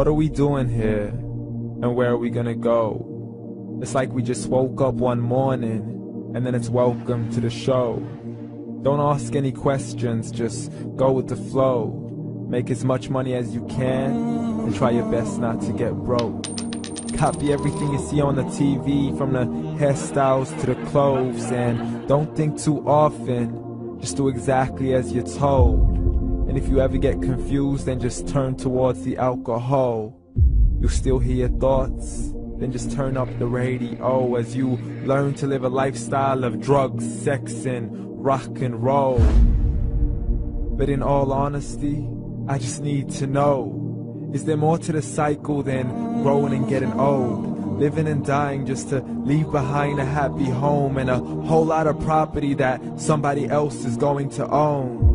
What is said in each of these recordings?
What are we doing here? And where are we gonna go? It's like we just woke up one morning and then it's welcome to the show. Don't ask any questions, just go with the flow. Make as much money as you can and try your best not to get broke. Copy everything you see on the TV, from the hairstyles to the clothes, and don't think too often, just do exactly as you're told. And if you ever get confused, then just turn towards the alcohol. You'll still hear your thoughts, then just turn up the radio as you learn to live a lifestyle of drugs, sex, and rock and roll. But in all honesty, I just need to know, is there more to the cycle than growing and getting old? Living and dying just to leave behind a happy home and a whole lot of property that somebody else is going to own.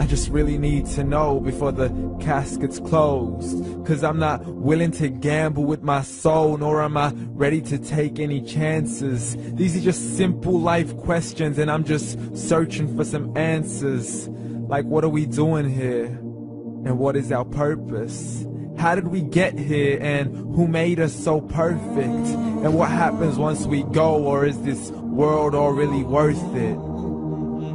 I just really need to know before the casket's closed, 'cause I'm not willing to gamble with my soul, nor am I ready to take any chances. These are just simple life questions and I'm just searching for some answers. Like, what are we doing here? And what is our purpose? How did we get here, and who made us so perfect? And what happens once we go, or is this world all really worth it?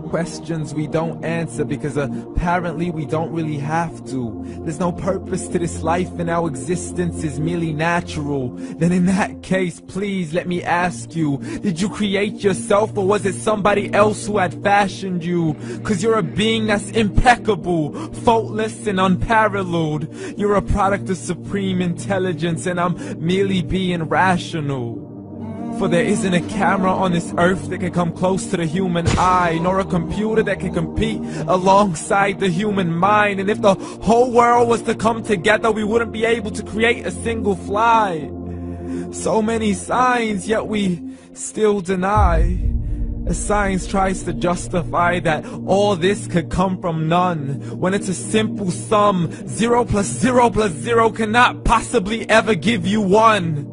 Questions we don't answer because apparently we don't really have to. There's no purpose to this life and our existence is merely natural. Then in that case, please let me ask you, did you create yourself, or was it somebody else who had fashioned you? 'Cause you're a being that's impeccable, faultless and unparalleled. You're a product of supreme intelligence and I'm merely being rational. For there isn't a camera on this earth that can come close to the human eye, nor a computer that can compete alongside the human mind. And if the whole world was to come together, we wouldn't be able to create a single fly. So many signs, yet we still deny. As science tries to justify that all this could come from none, when it's a simple sum. 0 plus 0 plus 0 cannot possibly ever give you 1.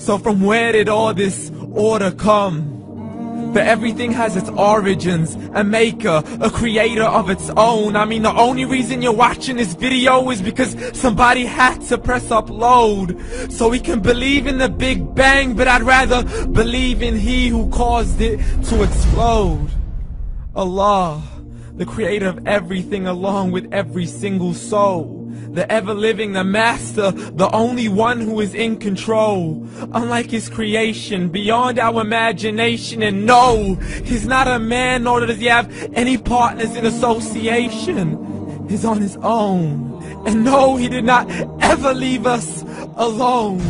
So from where did all this order come? For everything has its origins, a maker, a creator of its own. I mean, the only reason you're watching this video is because somebody had to press upload. So we can believe in the Big Bang, but I'd rather believe in He who caused it to explode. Allah, the creator of everything along with every single soul. The ever-living, the master, the only one who is in control. Unlike his creation, beyond our imagination. And no, he's not a man, nor does he have any partners in association. He's on his own. And no, he did not ever leave us alone.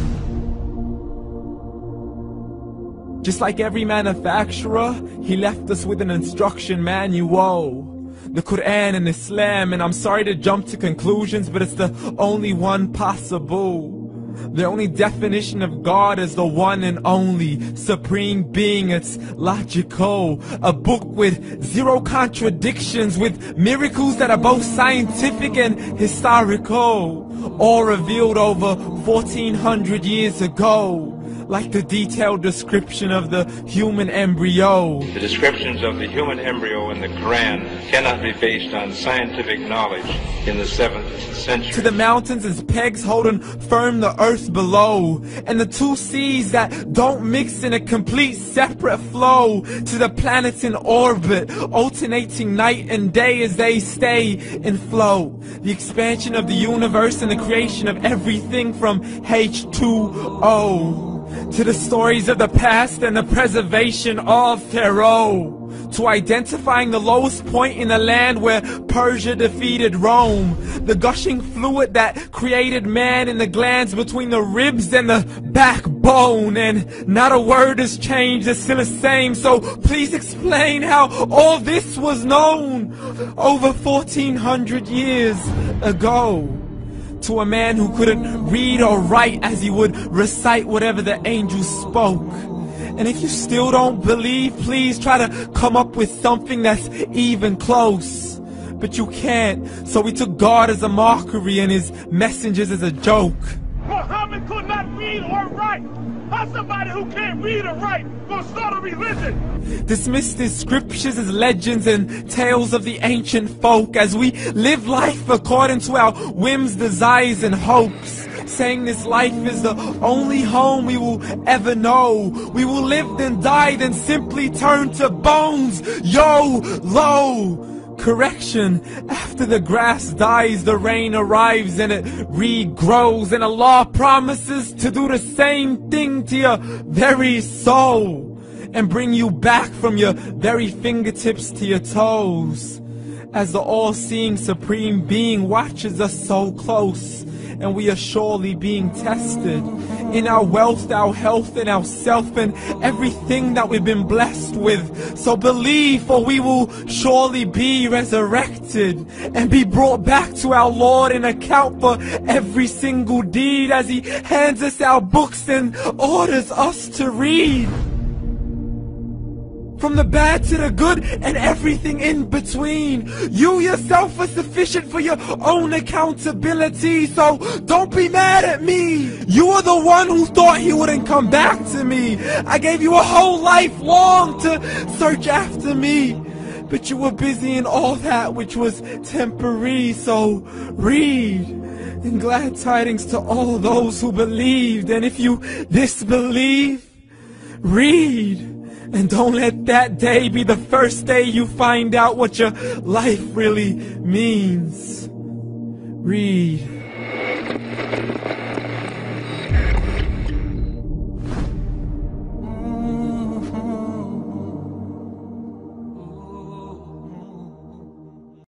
Just like every manufacturer, he left us with an instruction manual. The Quran and Islam, and I'm sorry to jump to conclusions, but it's the only one possible. The only definition of God is the one and only supreme being. It's logical, a book with 0 contradictions, with miracles that are both scientific and historical, all revealed over 1400 years ago. Like the detailed description of the human embryo. The descriptions of the human embryo in the Quran cannot be based on scientific knowledge in the 7th century. To the mountains as pegs holding firm the earth below, and the 2 seas that don't mix in a complete separate flow. To the planets in orbit, alternating night and day as they stay in flow. The expansion of the universe and the creation of everything from H2O. To the stories of the past and the preservation of Pharaoh. To identifying the lowest point in the land where Persia defeated Rome. The gushing fluid that created man in the glands between the ribs and the backbone. And not a word has changed, it's still the same. So please explain how all this was known over 1400 years ago. To a man who couldn't read or write, as he would recite whatever the angels spoke. And if you still don't believe, please try to come up with something that's even close. But you can't, so we took God as a mockery and his messengers as a joke. Muhammad could not read or write. How's somebody who can't read or write gonna start a religion? Dismiss these scriptures as legends and tales of the ancient folk, as we live life according to our whims, desires, and hopes. saying this life is the only home we will ever know. We will live then die, then simply turn to bones. YOLO! Correction, after the grass dies, the rain arrives and it regrows, and Allah promises to do the same thing to your very soul and bring you back from your very fingertips to your toes, as the all-seeing supreme being watches us so close, and we are surely being tested in our wealth, our health, and our self, and everything that we've been blessed with. So believe, for we will surely be resurrected and be brought back to our Lord and account for every single deed, as He hands us our books and orders us to read. From the bad to the good and everything in between. You yourself are sufficient for your own accountability, so don't be mad at me. You are the one who thought He wouldn't come back to me. I gave you a whole life long to search after me, but you were busy in all that which was temporary. So read, and glad tidings to all those who believed. And if you disbelieve, read. And don't let that day be the first day you find out what your life really means. Read.